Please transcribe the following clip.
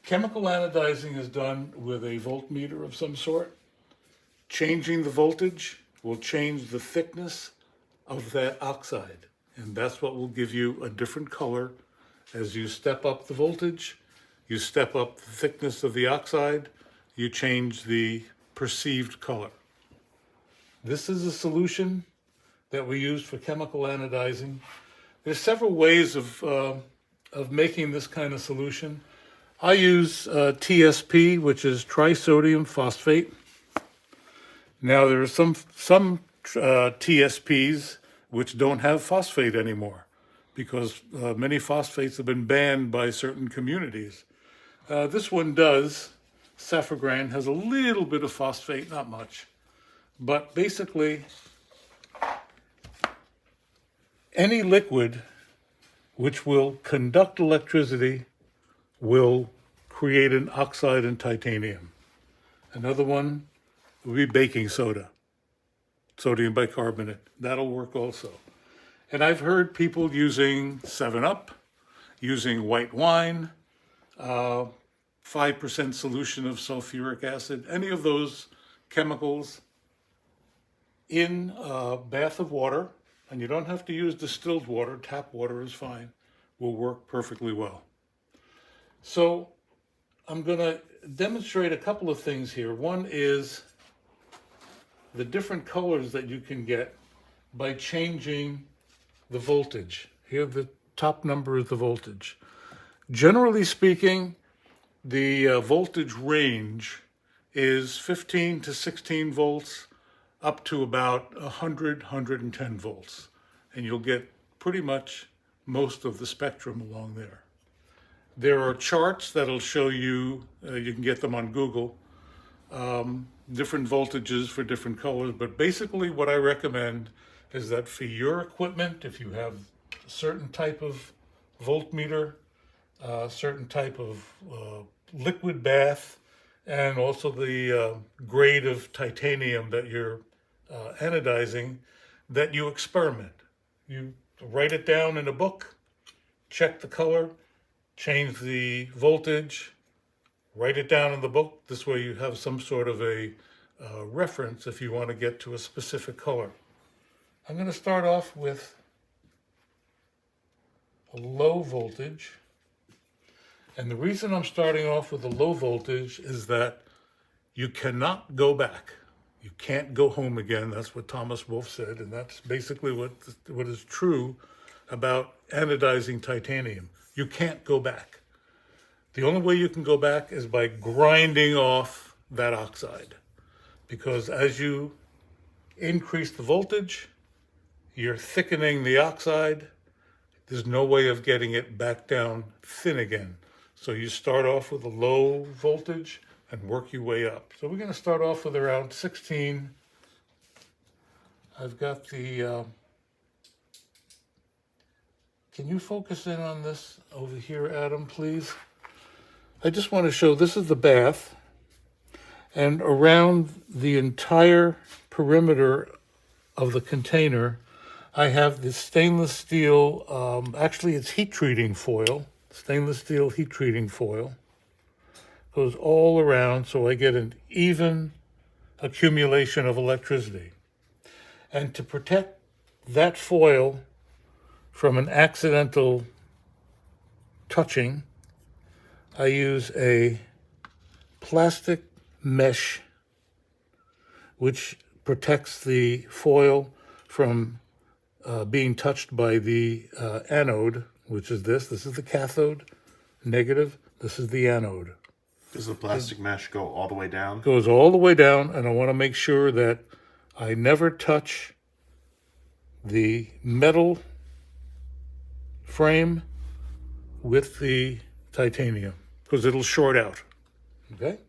Chemical anodizing is done with a voltmeter of some sort. Changing the voltage will change the thickness of that oxide, and that's what will give you a different color. As you step up the voltage, you step up the thickness of the oxide, you change the perceived color. This is a solution that we use for chemical anodizing. There's several ways of making this kind of solution. I use TSP, which is trisodium phosphate. Now there are some TSPs which don't have phosphate anymore because many phosphates have been banned by certain communities. This one does. Saffragran has a little bit of phosphate, not much. But basically, any liquid which will conduct electricity will create an oxide in titanium. Another one would be baking soda, sodium bicarbonate. That'll work also. And I've heard people using 7-Up, using white wine, 5% solution of sulfuric acid, any of those chemicals in a bath of water, and you don't have to use distilled water, tap water is fine, will work perfectly well. So I'm going to demonstrate a couple of things here. One is the different colors that you can get by changing the voltage. Here the top number is the voltage. Generally speaking, the voltage range is 15 to 16 volts up to about 100, 110 volts. And you'll get pretty much most of the spectrum along there. There are charts that'll show you, you can get them on Google, different voltages for different colors. But basically what I recommend is that for your equipment, if you have a certain type of voltmeter, certain type of liquid bath, and also the grade of titanium that you're anodizing, that you experiment. You write it down in a book, check the color, change the voltage, write it down in the book. This way you have some sort of a reference if you want to get to a specific color. I'm going to start off with a low voltage. And the reason I'm starting off with a low voltage is that you cannot go back. You can't go home again. That's what Thomas Wolfe said, and that's basically what is true about anodizing titanium. You can't go back. The only way you can go back is by grinding off that oxide, because as you increase the voltage, you're thickening the oxide. There's no way of getting it back down thin again. So you start off with a low voltage and work your way up. So we're going to start off with around 16. I've got the, can you focus in on this over here, Adam, please? I just want to show, this is the bath, and around the entire perimeter of the container, I have this stainless steel, actually it's heat treating foil, stainless steel heat treating foil. Goes all around so I get an even accumulation of electricity. And to protect that foil from an accidental touching, I use a plastic mesh which protects the foil from being touched by the anode, which is this. This is the cathode, negative. This is the anode. Does the plastic mesh go all the way down? Goes all the way down, and I want to make sure that I never touch the metal frame with the titanium, because it'll short out. Okay?